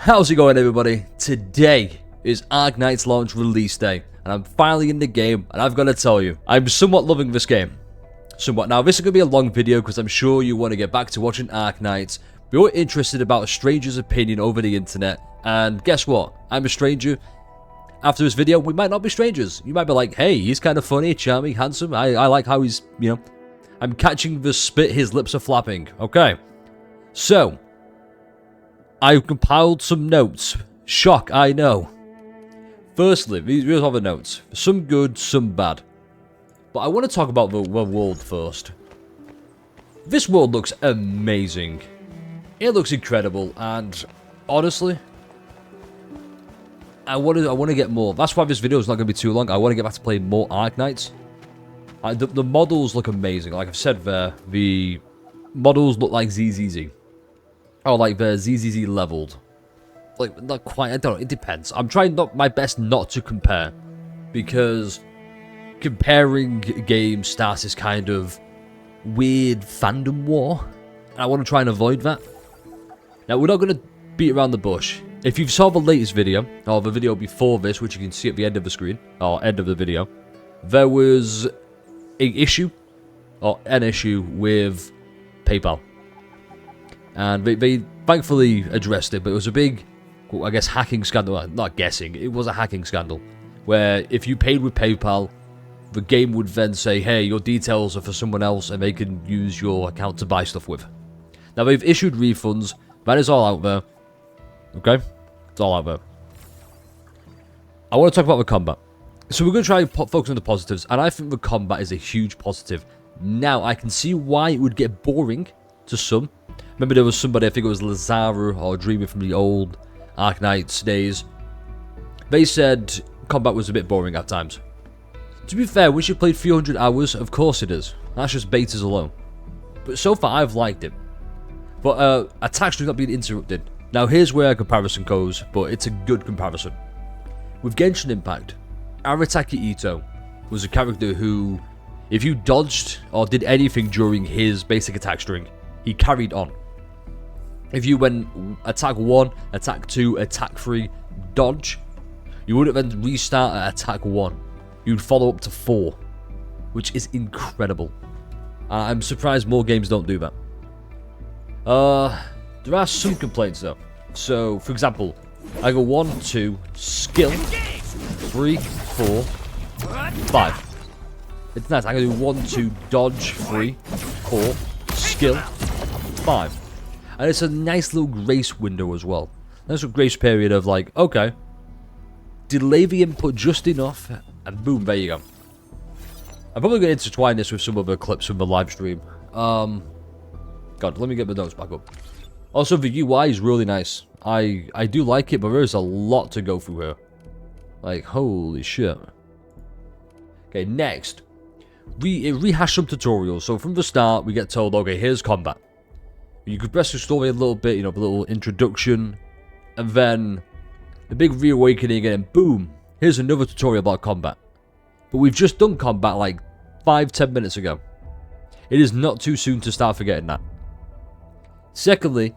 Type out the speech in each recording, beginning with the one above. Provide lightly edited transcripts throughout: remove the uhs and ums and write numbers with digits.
How's it going, everybody? Today is Arknights launch release day, and I'm finally in the game, and I've got to tell you, I'm somewhat loving this game. Somewhat. Now, this is going to be a long video, because I'm sure you want to get back to watching Arknights, but you're interested about a stranger's opinion over the internet, and guess what? I'm a stranger. After this video, we might not be strangers. You might be like, hey, he's kind of funny, charming, handsome, I like how he's, I'm catching the spit his lips are flapping. Okay. So, I've compiled some notes. Shock, I know. Firstly, these are the notes. Some good, some bad. But I want to talk about the world first. This world looks amazing. It looks incredible, and honestly, I want to get more. That's why this video is not going to be too long. I want to get back to playing more Arknights. The models look amazing. Like I've said there, the models look like ZZZ. Oh, like they're ZZZ leveled. Like, not quite, I don't know, it depends. I'm trying my best not to compare. Because comparing games starts this kind of weird fandom war. And I want to try and avoid that. Now, we're not going to beat around the bush. If you saw the latest video, or the video before this, which you can see at the end of the screen, or end of the video, there was an issue with PayPal. And they thankfully addressed it, but it was a big, I guess, hacking scandal. Well, not guessing, it was a hacking scandal. Where if you paid with PayPal, the game would then say, hey, your details are for someone else, and they can use your account to buy stuff with. Now, they've issued refunds. That is all out there. Okay? It's all out there. I want to talk about the combat. So we're going to try and focus on the positives, and I think the combat is a huge positive. Now, I can see why it would get boring to some. Remember, there was somebody, I think it was Lazara or Dreamer from the old Arknights days. They said combat was a bit boring at times. To be fair, once you've played 300 hours, of course it is. That's just betas alone. But so far, I've liked it. But attacks do not being interrupted. Now, here's where a comparison goes, but it's a good comparison. With Genshin Impact, Arataki Ito was a character who, if you dodged or did anything during his basic attack string, he carried on. If you went attack 1, attack 2, attack 3, dodge, you wouldn't then restart at attack 1. You'd follow up to 4, which is incredible. I'm surprised more games don't do that. There are some complaints though. So, for example, I go 1, 2, skill, 3, 4, 5. It's nice. I can do 1, 2, dodge, 3, 4, skill, 5. And it's a nice little grace window as well. Nice little grace period of like, okay, delay the input just enough, and boom, there you go. I'm probably going to intertwine this with some other clips from the live stream. God, let me get the notes back up. Also, the UI is really nice. I do like it, but there's a lot to go through here. Like, holy shit. Okay, next. It rehashed some tutorials. So from the start, we get told, okay, here's combat. You could progress the story a little bit, a little introduction, and then the big reawakening, and boom, here's another tutorial about combat. But we've just done combat like 5-10 minutes ago. It is not too soon to start forgetting that. Secondly,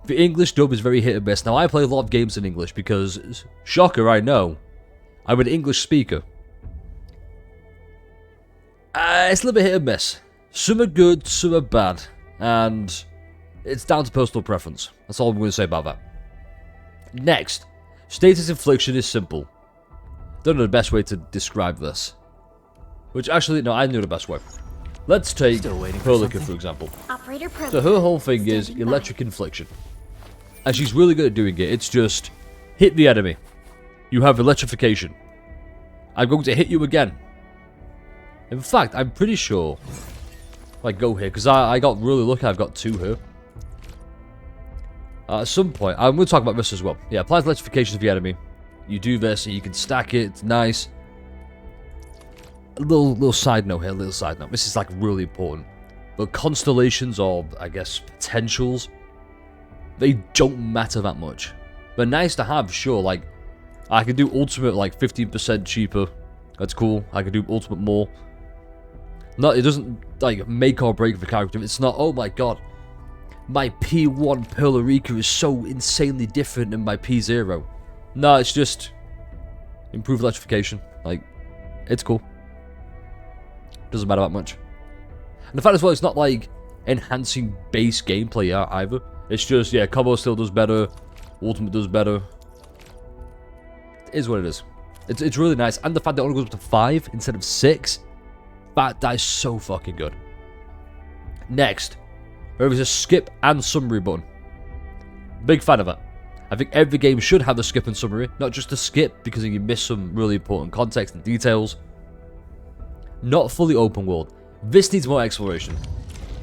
the English dub is very hit and miss. Now, I play a lot of games in English because, shocker, I know, I'm an English speaker. It's a little bit hit and miss. Some are good, some are bad, and it's down to personal preference. That's all I'm going to say about that. Next, status infliction is simple. Don't know the best way to describe this. Which actually, no, I know the best way. Let's take Perlica, for example. So her whole thing is electric infliction. And she's really good at doing it. It's just, hit the enemy. You have electrification. I'm going to hit you again. In fact, I'm pretty sure, if I go here, because I got really lucky, I've got 2 here. At some point, I'm going to talk about this as well. Yeah, applies electrification to the enemy. You do this, and you can stack it, it's nice. A little side note here, This is like really important. But constellations, or I guess potentials, they don't matter that much. They're nice to have, sure, like, I can do ultimate like 15% cheaper. That's cool. I can do ultimate more. No, it doesn't like make or break the character. It's not, oh my god, my P1 Perla Rica is so insanely different than my P0. No, it's just improved electrification. Like, it's cool. Doesn't matter that much. And the fact as well, it's not like enhancing base gameplay either. It's just, yeah, combo still does better. Ultimate does better. It is what it is. It's really nice. And the fact that it only goes up to 5 instead of 6. That is so fucking good. Next, there is a skip and summary button. Big fan of it. I think every game should have a skip and summary. Not just a skip because you miss some really important context and details. Not fully open world. This needs more exploration.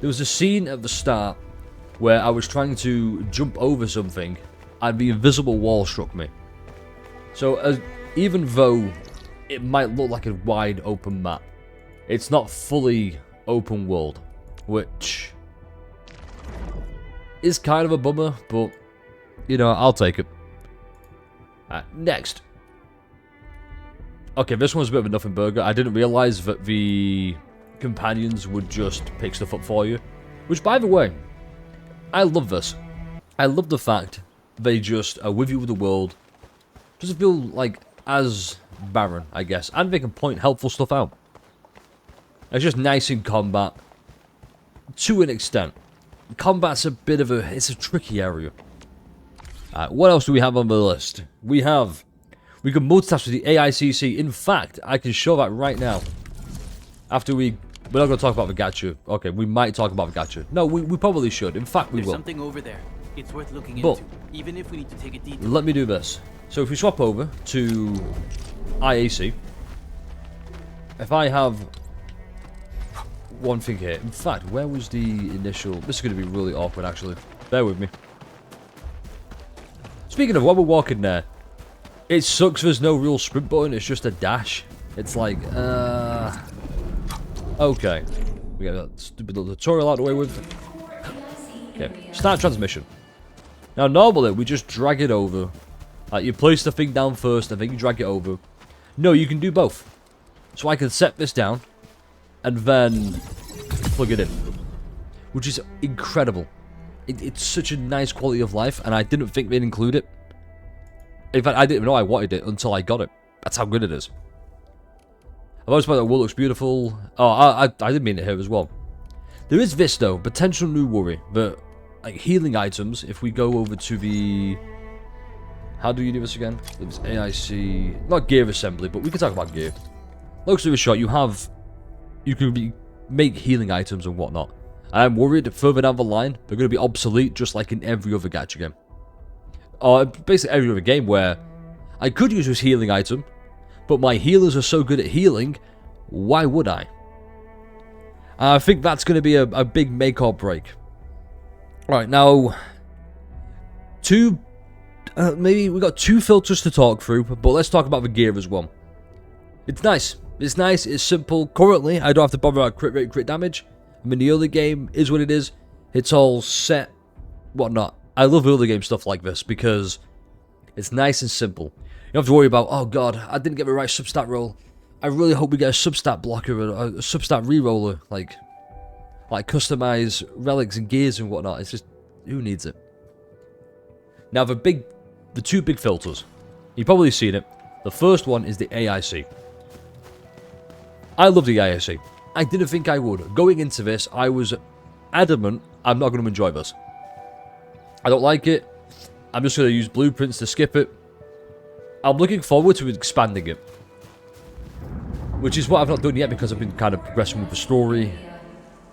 There was a scene at the start where I was trying to jump over something and the invisible wall struck me. So even though it might look like a wide open map, it's not fully open world, which is kind of a bummer, but you know, I'll take it. Next. Okay, this one's a bit of a nothing burger. I didn't realize that the companions would just pick stuff up for you. Which, by the way, I love this. I love the fact they just are with you with the world. Doesn't feel like as barren, I guess. And they can point helpful stuff out. It's just nice in combat. To an extent. Combat's a bit of it's a tricky area. What else do we have on the list? We can multitask with the AICC. In fact, I can show that right now. After we're not going to talk about the Gacha. Okay, we might talk about the Gacha. No, we probably should. In fact, we will. There's something over there. It's worth looking into, even if we need to take a detour. Let me do this. So if we swap over to IAC, if I have one thing here. In fact, where was the initial... This is going to be really awkward, actually. Bear with me. Speaking of, while we're walking there, it sucks there's no real sprint button, it's just a dash. It's like, okay. We got that stupid little tutorial out of the way with. Okay, start transmission. Now, normally, we just drag it over. You place the thing down first, and then you drag it over. No, you can do both. So I can set this down, and then plug it in. Which is incredible. It's such a nice quality of life, and I didn't think they'd include it. In fact, I didn't even know I wanted it until I got it. That's how good it is. I've always thought that world looks beautiful. Oh, I didn't mean it here as well. There is this, though. Potential new worry. But, like, healing items, if we go over to the... How do you do this again? It's AIC... Not gear assembly, but we can talk about gear. Long story short, you can make healing items and whatnot. I'm worried further down the line, they're going to be obsolete just like in every other gacha game. Or basically every other game where I could use this healing item, but my healers are so good at healing, why would I? I think that's going to be a big make or break. Alright, now, maybe we got 2 filters to talk through, but let's talk about the gear as well. It's nice. It's nice, it's simple. Currently, I don't have to bother about crit rate, crit damage. I mean, the early game is what it is. It's all set, whatnot. I love early game stuff like this because it's nice and simple. You don't have to worry about, oh god, I didn't get the right substat roll. I really hope we get a substat blocker or a substat reroller. Like customize relics and gears and whatnot. It's just, who needs it? Now, the 2 big filters. You've probably seen it. The first one is the AIC. I love the AIC. I didn't think I would. Going into this, I was adamant I'm not going to enjoy this. I don't like it. I'm just going to use blueprints to skip it. I'm looking forward to expanding it. Which is what I've not done yet because I've been kind of progressing with the story.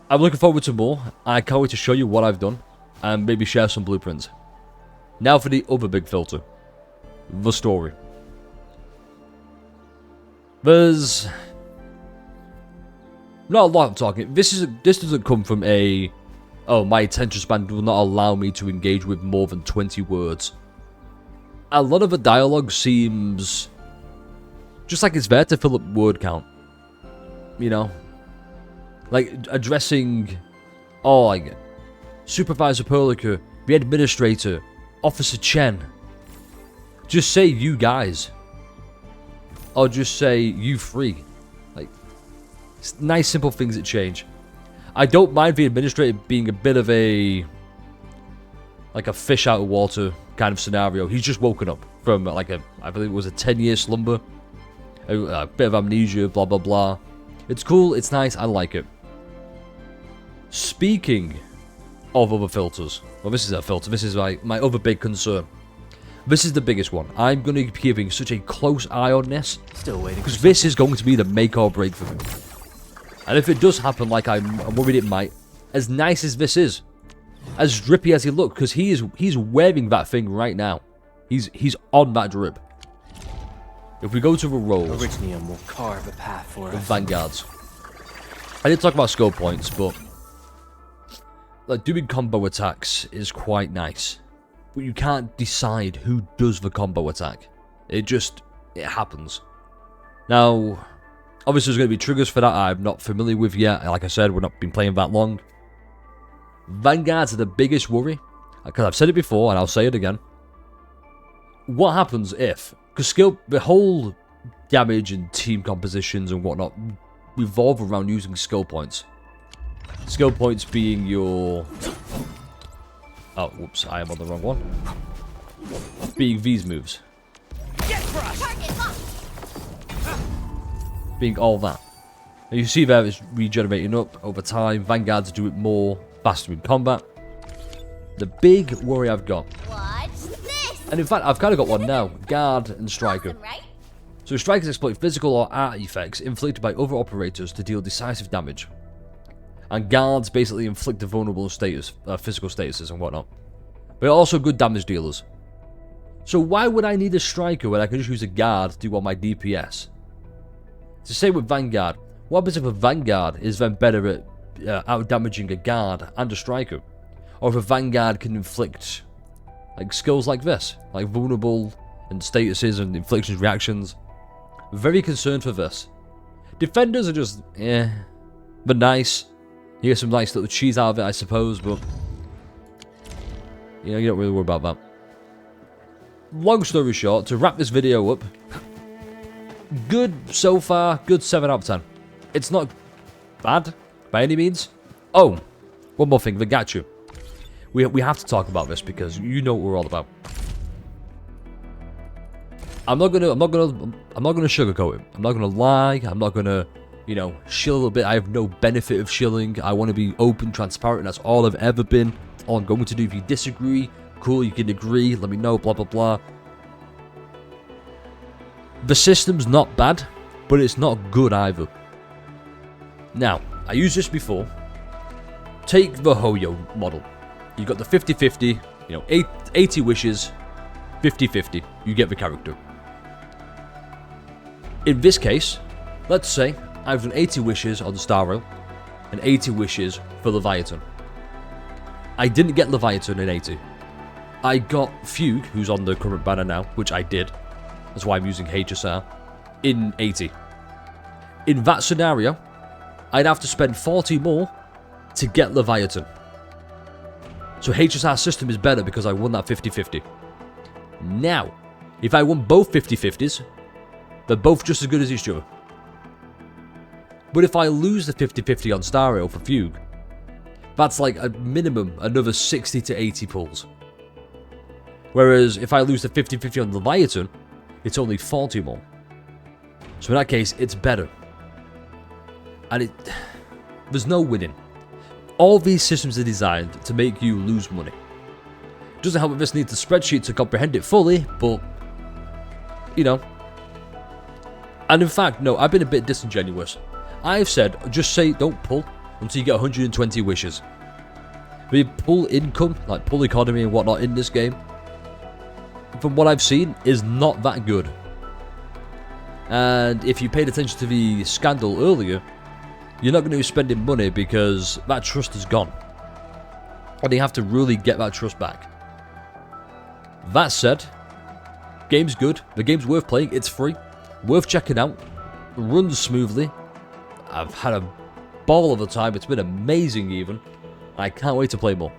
I'm looking forward to more. I can't wait to show you what I've done. And maybe share some blueprints. Now for the other big filter. The story. There's... not a lot of talking. This doesn't come from a... Oh, my attention span will not allow me to engage with more than 20 words. A lot of the dialogue seems... just like it's there to fill up word count. You know? Like, addressing... oh, like... Supervisor Perlica, the Administrator, Officer Chen. Just say you guys. Or just say you three. Like... nice simple things that change. I don't mind the Administrator being a bit of a like a fish out of water kind of scenario. He's just woken up from like I believe it was a 10-year slumber. A bit of amnesia, blah, blah, blah. It's cool, it's nice, I like it. Speaking of other filters, well, this is a filter, this is my other big concern. This is the biggest one. I'm going to be keeping such a close eye on this. Still waiting. Because this is going to be the make or break for me. And if it does happen like I'm worried it might, as nice as this is, as drippy as he looks, because he's wearing that thing right now. He's on that drip. If we go to the rolls, Originium will carve a path for the us. vanguards. I did talk about skill points, but like doing combo attacks is quite nice. But you can't decide who does the combo attack. It happens. Now, obviously there's going to be triggers for that I'm not familiar with yet. Like I said, we've not been playing that long. Vanguards are the biggest worry. Because I've said it before, and I'll say it again. What happens if... Because the whole damage and team compositions and whatnot revolve around using skill points. Skill points being your... Oh, whoops, I am on the wrong one. Being these moves. Being all that. And you see there it's regenerating up over time. Vanguards do it more faster in combat. The big worry I've got... And in fact, I've kind of got one now. Guard and Striker. Awesome, right? So strikers exploit physical or art effects inflicted by other operators to deal decisive damage. And guards basically inflict the vulnerable status, physical statuses and whatnot. But also good damage dealers. So why would I need a striker when I can just use a guard to do all my DPS? It's the same with Vanguard. What happens if a Vanguard is then better at out-damaging a guard and a striker? Or if a Vanguard can inflict like skills like this, like vulnerable and statuses and inflictions reactions. Very concerned for this. Defenders are just, they're nice. You get some nice little cheese out of it, I suppose, but you know, you don't really worry about that. Long story short, to wrap this video up, good so far, good 7 out of 10. It's not bad by any means. Oh, one more thing, the Gacha. We have to talk about this because you know what we're all about. I'm not gonna sugarcoat it. I'm not gonna lie. I'm not gonna, you know, shill a little bit. I have no benefit of shilling. I want to be open, transparent. That's all I've ever been. All I'm going to do. If you disagree, cool. You can agree. Let me know. Blah blah blah. The system's not bad, but it's not good either. Now, I used this before. Take the Hoyo model. You got the 50-50, you know, 80 wishes, 50-50. You get the character. In this case, let's say I've done 80 wishes on Star Rail and 80 wishes for Leviathan. I didn't get Leviathan in 80. I got Fugue, who's on the current banner now, which I did. That's why I'm using HSR, in 80. In that scenario, I'd have to spend 40 more to get Leviathan. So HSR system is better because I won that 50-50. Now, if I won both 50-50s, they're both just as good as each other. But if I lose the 50-50 on Star Rail for Fugue, that's like a minimum another 60 to 80 pulls. Whereas if I lose the 50-50 on Leviathan, it's only 40 more. So in that case, it's better. And there's no winning. All these systems are designed to make you lose money. Doesn't help if this needs a spreadsheet to comprehend it fully, but, you know. And in fact, no, I've been a bit disingenuous. I've said, just say don't pull until you get 120 wishes. The pull income, like pull economy and whatnot in this game, from what I've seen, is not that good. And if you paid attention to the scandal earlier, you're not going to be spending money because that trust is gone. And you have to really get that trust back. That said, game's good. The game's worth playing. It's free. Worth checking out. Runs smoothly. I've had a ball of a time. It's been amazing even. I can't wait to play more.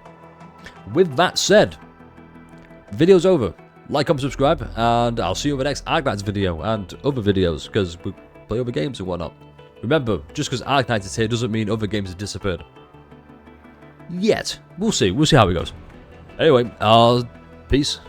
With that said, video's over. Like, comment, subscribe, and I'll see you in the next Arknights video and other videos because we play other games and whatnot. Remember, just because Arknights is here doesn't mean other games have disappeared. Yet. We'll see. We'll see how it goes. Anyway, peace.